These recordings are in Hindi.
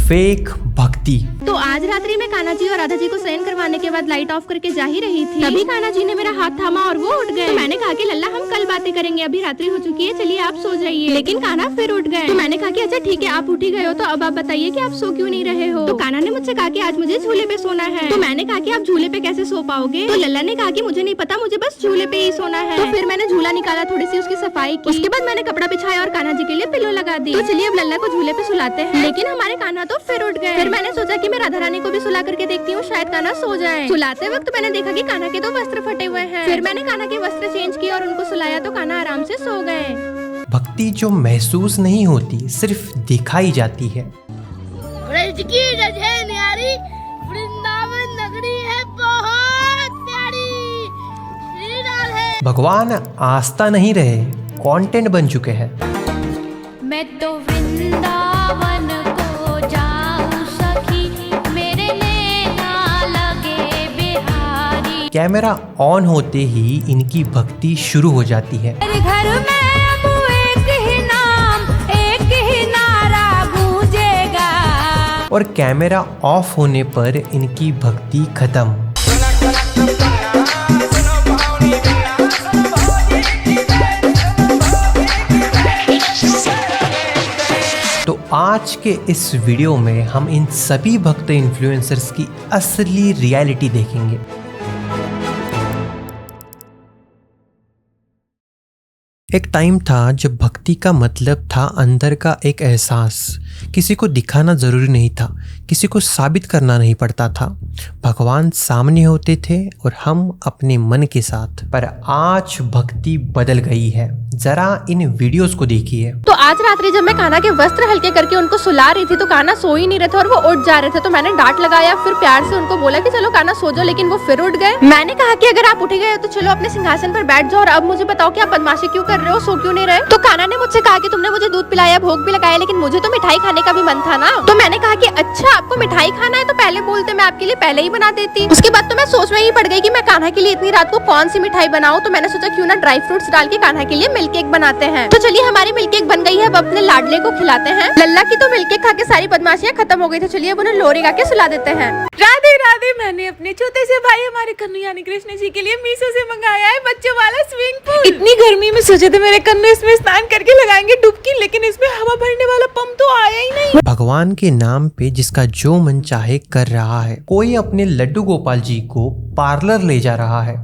फेक भक्ति। तो आज रात्रि में कान्हा जी और राधा जी को शयन करवाने के बाद लाइट ऑफ करके जा ही रही थी, तभी कान्हा जी ने मेरा हाथ थामा और वो उठ गए। तो मैंने कहा कि लल्ला हम कल बातें करेंगे, अभी रात्रि हो चुकी है, चलिए आप सो जाइए। लेकिन कान्हा फिर उठ गए। तो मैंने कहा कि अच्छा ठीक है, आप उठ ही गए हो तो अब आप बताइए कि आप सो क्यों नहीं रहे हो। तो कान्हा ने मुझसे कहा कि आज मुझे झूले पे सोना है। तो मैंने कहा कि आप झूले पे कैसे सो पाओगे। तो लल्ला ने कहा कि मुझे नहीं पता, मुझे बस झूले पे ही सोना है। तो फिर मैंने झूला निकाला, थोड़ी सी उसकी सफाई की, उसके बाद मैंने कपड़ा बिछाया और कान्हा जी के लिए पिलो लगा दी। तो चलिए अब लल्ला को झूले पे सुलाते हैं। लेकिन हमारे कान्हा तो फिर उठ गए। फिर मैंने सोचा कि मैं राधा रानी को भी सुला करके देखती हूँ, शायद कान्हा सो जाए। सुलाते वक्त मैंने देखा कि कान्हा के तो वस्त्र फटे हुए हैं। फिर मैंने कान्हा के वस्त्र चेंज किए और उनको सुलाया तो कान्हा आराम से सो गए। भक्ति जो महसूस नहीं होती, सिर्फ दिखाई जाती है। ब्रज की रजै न्यारी, वृंदावन नगरी है बहुत प्यारी। श्री राधे। भगवान आस्था नहीं रहे, कंटेंट बन चुके हैं। मैं तो वृंदावन को जाऊं सखी, मेरे नैना लगे बिहारी। कैमरा ऑन होते ही इनकी भक्ति शुरू हो जाती है। घर में अब एक ही नाम, एक ही नारा गूंजेगा। और कैमरा ऑफ होने पर इनकी भक्ति खत्म। तो आज के इस वीडियो में हम इन सभी भक्त इन्फ्लुएंसर्स की असली रियलिटी देखेंगे। एक टाइम था जब भक्ति का मतलब था अंदर का एक एहसास। किसी को दिखाना जरूरी नहीं था, किसी को साबित करना नहीं पड़ता था। भगवान सामने होते थे और हम अपने मन के साथ। पर आज भक्ति बदल गई है, जरा इन वीडियोस को देखिए। तो आज रात्रि जब मैं कान्हा के वस्त्र हल्के करके उनको सुला रही थी तो कान्हा सो ही नहीं रहे थे और वो उठ जा रहे थे। तो मैंने डांट लगाया, फिर प्यार से उनको बोला कि चलो कान्हा सो जाओ, लेकिन वो फिर उठ गए। मैंने कहा कि अगर आप उठ गए हो तो चलो अपने सिंहासन पर बैठ जाओ और अब मुझे बताओ कि आप बदमाशी क्यों कर रहे हो, सो क्यों नहीं रहे। तो कान्हा ने मुझसे कहा कि तुमने मुझे दूध पिलाया, भोग भी लगाया, लेकिन मुझे तो मिठाई खाने का भी मन था ना। तो मैंने कहा कि अच्छा आपको मिठाई खाना है तो पहले बोलते, मैं आपके लिए पहले ही बना देती। उसके बाद तो मैं सोच में ही पड़ गई कि मैं कान्हा के लिए इतनी रात को कौन सी मिठाई बनाऊं। तो मैंने सोचा क्यों ना ड्राई फ्रूट्स डाल के कान्हा के लिए मिल्क केक बनाते हैं। तो चलिए हमारी मिल्क केक बन गई है, अब अपने लाडले को खिलाते हैं। लल्ला की तो मिल्क केक खा के सारी बदमाशियां खत्म हो गई थी। चलिए अब उन्हें लोरी गा के सुला देते हैं। राधे राधे। मैंने अपने छोटे से भाई हमारे कन्नू यानी कृष्ण जी के लिए मीशो से मंगाया है बच्चों वाला स्विमिंग पूल। इतनी गर्मी में सोचे थे मेरे कन्नू इसमें स्नान करके लगाएंगे डुबकी, लेकिन इसमें हवा भरने वाला पंप तो आया ही नहीं। भगवान के नाम पे जिसका जो मन चाहे कर रहा है। कोई अपने लड्डू गोपाल जी को पार्लर ले जा रहा है,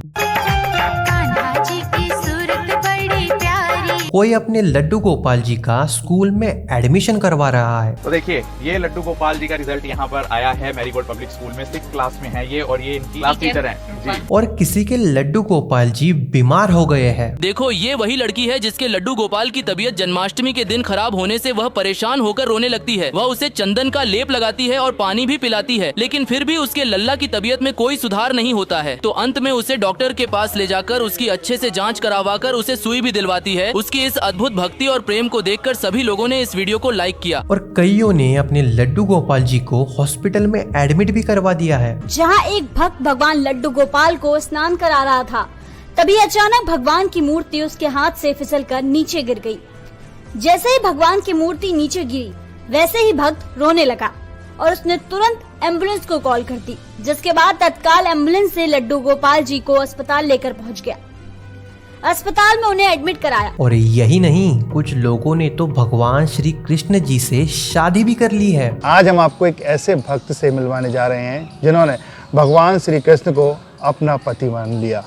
कोई अपने लड्डू गोपाल जी का स्कूल में एडमिशन करवा रहा है। तो देखिए ये लड्डू गोपाल जी का रिजल्ट यहाँ पर आया है। मैरीगोल्ड पब्लिक स्कूल में 6th क्लास में है ये, और ये इनकी क्लास टीचर हैं जी। और किसी के लड्डू गोपाल जी बीमार हो गए हैं। देखो ये वही लड़की है जिसके लड्डू गोपाल की तबीयत जन्माष्टमी के दिन खराब होने से वह परेशान होकर रोने लगती है। वह उसे चंदन का लेप लगाती है और पानी भी पिलाती है, लेकिन फिर भी उसके लल्ला की तबीयत में कोई सुधार नहीं होता है। तो अंत में उसे डॉक्टर के पास ले जाकर उसकी अच्छे से जाँच करवाकर उसे सुई भी दिलवाती है। उसकी इस अद्भुत भक्ति और प्रेम को देखकर सभी लोगों ने इस वीडियो को लाइक किया और कईयों ने अपने लड्डू गोपाल जी को हॉस्पिटल में एडमिट भी करवा दिया है। जहां एक भक्त भगवान लड्डू गोपाल को स्नान करा रहा था, तभी अचानक भगवान की मूर्ति उसके हाथ से फिसलकर नीचे गिर गई। जैसे ही भगवान की मूर्ति नीचे गिरी, वैसे ही भक्त रोने लगा और उसने तुरंत एम्बुलेंस को कॉल कर दी, जिसके बाद तत्काल एम्बुलेंस से लड्डू गोपाल जी को अस्पताल लेकर पहुंच गया। अस्पताल में उन्हें एडमिट कराया। और यही नहीं, कुछ लोगों ने तो भगवान श्री कृष्ण जी से शादी भी कर ली है। आज हम आपको एक ऐसे भक्त से मिलवाने जा रहे हैं जिन्होंने भगवान श्री कृष्ण को अपना पति मान लिया।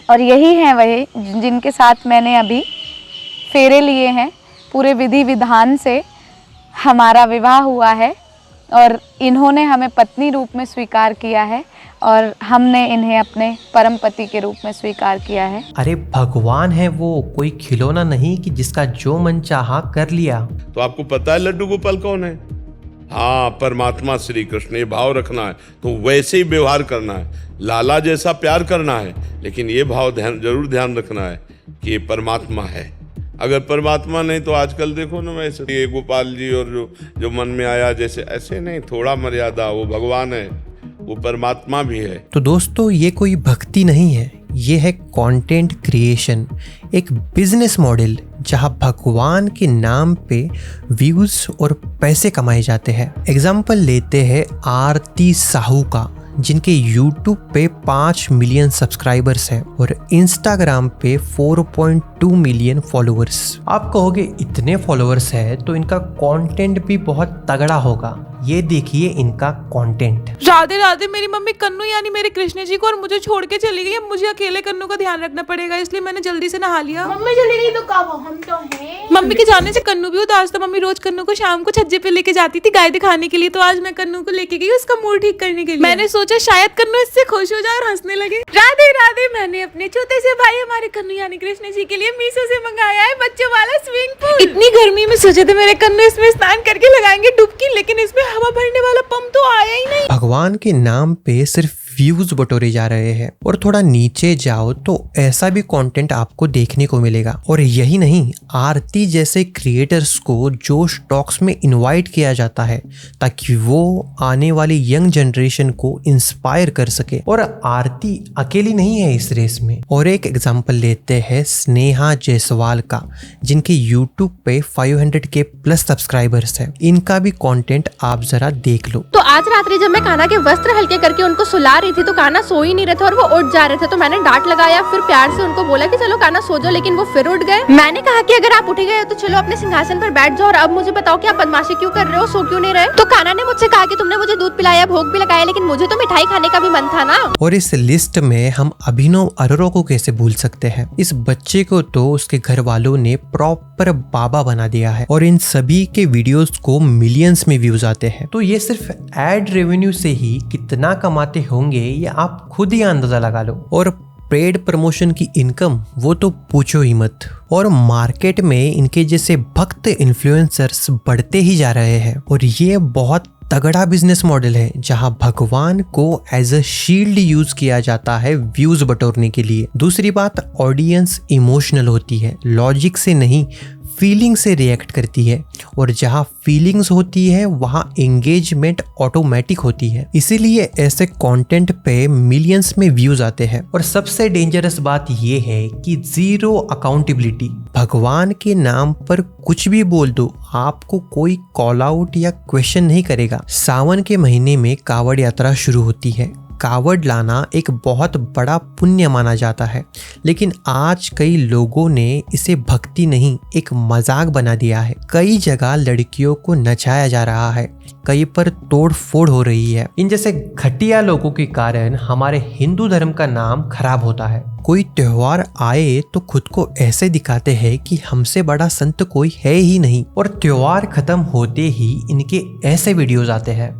और यही है वही जिनके साथ मैंने अभी फेरे लिए हैं। पूरे विधि विधान से हमारा विवाह हुआ है और इन्होंने हमें पत्नी रूप में स्वीकार किया है और हमने इन्हें अपने परम पति के रूप में स्वीकार किया है। अरे भगवान है वो, कोई खिलौना नहीं कि जिसका जो मन चाहा कर लिया। तो आपको पता है लड्डू गोपाल कौन है? हाँ, परमात्मा श्री कृष्ण। ये भाव रखना है तो वैसे ही व्यवहार करना है, लाला जैसा प्यार करना है, लेकिन ये भाव जरूर ध्यान रखना है कि ये परमात्मा है। अगर परमात्मा नहीं तो आजकल देखो ना वैसे ये गोपाल जी और जो मन में आया जैसे, ऐसे नहीं, थोड़ा मर्यादा। वो भगवान है, वो परमात्मा भी है। तो दोस्तों ये कोई भक्ति नहीं है, ये है कंटेंट क्रिएशन, एक बिजनेस मॉडल जहां भगवान के नाम पे व्यूज और पैसे कमाए जाते हैं। एग्जाम्पल लेते हैं आरती साहू का, जिनके YouTube पे 5 मिलियन सब्सक्राइबर्स हैं और Instagram पे 4.2 मिलियन फॉलोअर्स। आप कहोगे इतने फॉलोअर्स हैं तो इनका कंटेंट भी बहुत तगड़ा होगा। ये देखिए इनका कंटेंट। राधे राधे, मेरी मम्मी कन्नू यानी मेरे कृष्ण जी को और मुझे छोड़ के चली गई। अब मुझे अकेले कन्नू का ध्यान रखना पड़ेगा, इसलिए मैंने जल्दी से नहा लिया। मम्मी चली गई तो कब, हम तो हैं। मम्मी के जाने से कन्नू भी उदास था। मम्मी रोज कन्नू को शाम को छज्जे पे लेके जाती थी गाय दिखाने के लिए, तो आज मैं कन्नू को लेके गई उसका मूड ठीक करने के लिए। मैंने सोचा शायद कन्नू इससे खुश हो जाए और हंसने लगे। राधे राधे, मैंने अपने छोटे से भाई हमारे कन्नू यानी कृष्ण जी के लिए मीशो से मंगाया है बच्चों वाला स्विमिंग पूल। इतनी गर्मी में सोचे थे मेरे कन्नू इसमें स्नान करके लगाएंगे डुबकी, लेकिन इसमें हवा भरने वाला पंप तो आया ही नहीं। भगवान के नाम पे सिर्फ व्यूज बटोरे जा रहे हैं। और थोड़ा नीचे जाओ तो ऐसा भी कंटेंट आपको देखने को मिलेगा। और यही नहीं, आरती जैसे क्रिएटर्स को जोश टॉक्स में इनवाइट किया जाता है ताकि वो आने वाली यंग जनरेशन को इंस्पायर कर सके। और आरती अकेली नहीं है इस रेस में। और एक एग्जांपल लेते हैं स्नेहा जायसवाल का, जिनके YouTube पे 500K प्लस सब्सक्राइबर्स है। इनका भी कंटेंट आप जरा देख लो। तो आज रात्रि जब मैं कान्हा के वस्त्र हल्के करके उनको सुला रही थी तो कान्हा सो ही नहीं रहे थे और वो उठ जा रहे थे। तो मैंने डांट लगाया, फिर प्यार से उनको बोला कि चलो कान्हा सो जाओ, लेकिन वो फिर उठ गए। मैंने कहा कि अगर आप उठ गए हो तो चलो अपने सिंहासन पर बैठ जाओ और अब मुझे बताओ कि आप बदमाशी क्यों कर रहे हो, सो क्यों नहीं रहे। तो कान्हा ने मुझसे कहा कि तुमने मुझे दूध पिलाया, भोग भी लगाया, लेकिन मुझे तो मिठाई खाने का भी मन था ना। और इस लिस्ट में हम अभिनव अरोरा को कैसे भूल सकते हैं। इस बच्चे को तो उसके घर वालों ने प्रॉपर बाबा बना दिया है और इन सभी के वीडियोस को मिलियंस में व्यूज आते हैं। तो ये सिर्फ एड रेवेन्यू से ही कितना कमाते होंगे ये आप खुद ही अंदाजा लगा लो। और पेड प्रमोशन की इनकम वो तो पूछो ही मत। और मार्केट में इनके जैसे भक्त इन्फ्लुएंसर्स बढ़ते ही जा रहे हैं और ये बहुत तगड़ा बिजनेस मॉडल है जहां भगवान को एज अ शील्ड यूज किया जाता है व्यूज बटोरने के लिए। दूसरी बात, ऑडियंस इमोशनल होती है, लॉजिक से नहीं फीलिंग से रिएक्ट करती है और जहां फीलिंग्स होती है वहां एंगेजमेंट ऑटोमेटिक होती है। इसीलिए ऐसे कंटेंट पे मिलियंस में व्यूज आते हैं। और सबसे डेंजरस बात यह है कि जीरो अकाउंटेबिलिटी। भगवान के नाम पर कुछ भी बोल दो, आपको कोई कॉल आउट या क्वेश्चन नहीं करेगा। सावन के महीने में कावड़ यात्रा शुरू होती है। कावड़ लाना एक बहुत बड़ा पुण्य माना जाता है, लेकिन आज कई लोगों ने इसे भक्ति नहीं एक मजाक बना दिया है। कई जगह लड़कियों को नचाया जा रहा है, कई पर तोड़ फोड़ हो रही है। इन जैसे घटिया लोगों के कारण हमारे हिंदू धर्म का नाम खराब होता है। कोई त्योहार आए तो खुद को ऐसे दिखाते हैं कि हमसे बड़ा संत कोई है ही नहीं और त्योहार खत्म होते ही इनके ऐसे वीडियोस आते हैं।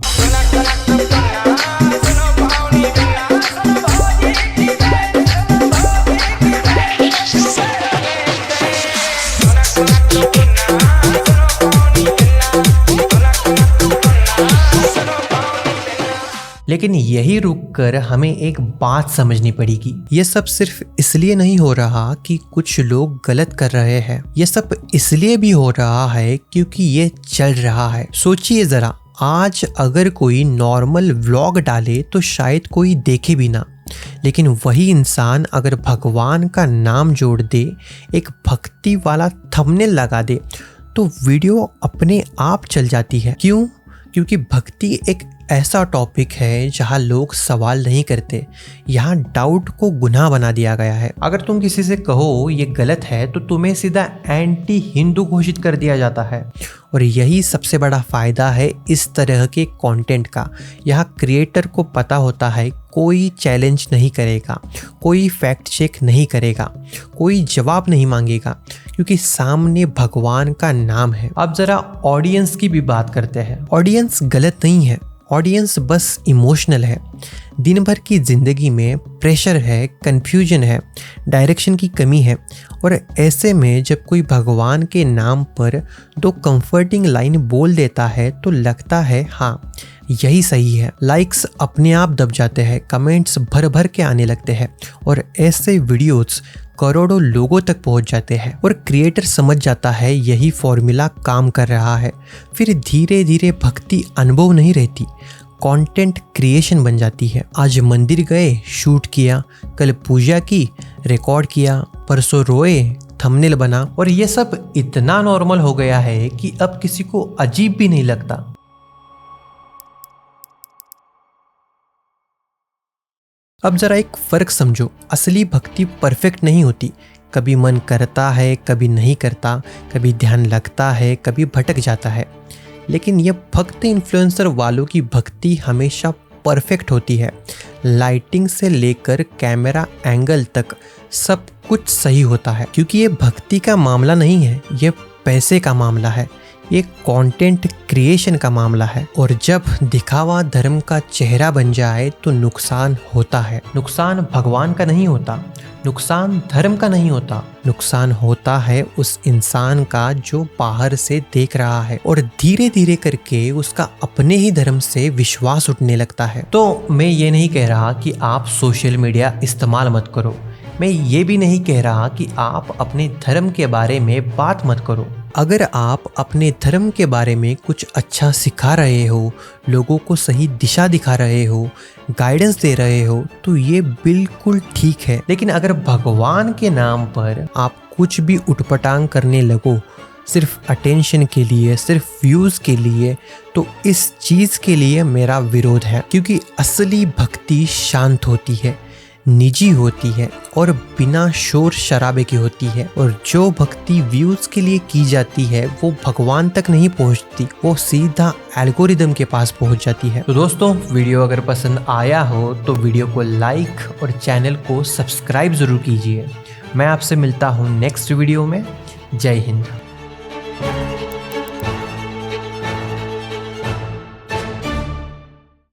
लेकिन यही रुककर हमें एक बात समझनी पड़ेगी। ये सब सिर्फ इसलिए नहीं हो रहा कि कुछ लोग गलत कर रहे हैं, ये सब इसलिए भी हो रहा है क्योंकि ये चल रहा है। सोचिए जरा, आज अगर कोई नॉर्मल व्लॉग डाले तो शायद कोई देखे भी ना, लेकिन वही इंसान अगर भगवान का नाम जोड़ दे, एक भक्ति वाला थंबनेल लगा दे तो वीडियो अपने आप चल जाती है। क्यों? क्योंकि भक्ति एक ऐसा टॉपिक है जहां लोग सवाल नहीं करते, यहाँ डाउट को गुनाह बना दिया गया है। अगर तुम किसी से कहो ये गलत है तो तुम्हें सीधा एंटी हिंदू घोषित कर दिया जाता है। और यही सबसे बड़ा फायदा है इस तरह के कंटेंट का। यहाँ क्रिएटर को पता होता है कोई चैलेंज नहीं करेगा, कोई फैक्ट चेक नहीं करेगा, कोई जवाब नहीं मांगेगा, क्योंकि सामने भगवान का नाम है। अब जरा ऑडियंस की भी बात करते हैं। ऑडियंस गलत नहीं है, ऑडियंस बस इमोशनल है। दिन भर की ज़िंदगी में प्रेशर है, कन्फ्यूजन है, डायरेक्शन की कमी है और ऐसे में जब कोई भगवान के नाम पर दो कंफर्टिंग लाइन बोल देता है तो लगता है हाँ यही सही है। लाइक्स अपने आप दब जाते हैं, कमेंट्स भर भर के आने लगते हैं और ऐसे वीडियोस करोड़ों लोगों तक पहुंच जाते हैं और क्रिएटर समझ जाता है यही फॉर्मूला काम कर रहा है। फिर धीरे धीरे भक्ति अनुभव नहीं रहती, कंटेंट क्रिएशन बन जाती है। आज मंदिर गए, शूट किया, कल पूजा की, रिकॉर्ड किया, परसों रोए, थंबनेल बना और ये सब इतना नॉर्मल हो गया है कि अब किसी को अजीब भी नहीं लगता। अब जरा एक फर्क समझो, असली भक्ति परफेक्ट नहीं होती। कभी मन करता है, कभी नहीं करता, कभी ध्यान लगता है, कभी भटक जाता है। लेकिन ये भक्त इन्फ्लुएंसर वालों की भक्ति हमेशा परफेक्ट होती है। लाइटिंग से लेकर कैमरा एंगल तक सब कुछ सही होता है, क्योंकि ये भक्ति का मामला नहीं है, ये पैसे का मामला है, ये कंटेंट क्रिएशन का मामला है। और जब दिखावा धर्म का चेहरा बन जाए तो नुकसान होता है। नुकसान भगवान का नहीं होता, नुकसान धर्म का नहीं होता, नुकसान होता है उस इंसान का जो बाहर से देख रहा है और धीरे धीरे करके उसका अपने ही धर्म से विश्वास उठने लगता है। तो मैं ये नहीं कह रहा कि आप सोशल मीडिया इस्तेमाल मत करो, मैं ये भी नहीं कह रहा कि आप अपने धर्म के बारे में बात मत करो। अगर आप अपने धर्म के बारे में कुछ अच्छा सिखा रहे हो, लोगों को सही दिशा दिखा रहे हो, गाइडेंस दे रहे हो, तो ये बिल्कुल ठीक है। लेकिन अगर भगवान के नाम पर आप कुछ भी उटपटांग करने लगो सिर्फ अटेंशन के लिए, सिर्फ व्यूज़ के लिए, तो इस चीज़ के लिए मेरा विरोध है। क्योंकि असली भक्ति शांत होती है, निजी होती है और बिना शोर शराबे की होती है। और जो भक्ति व्यूज के लिए की जाती है वो भगवान तक नहीं पहुंचती, वो सीधा एल्गोरिदम के पास पहुंच जाती है। तो दोस्तों, वीडियो अगर पसंद आया हो तो वीडियो को लाइक और चैनल को सब्सक्राइब ज़रूर कीजिए। मैं आपसे मिलता हूँ नेक्स्ट वीडियो में। जय हिंद।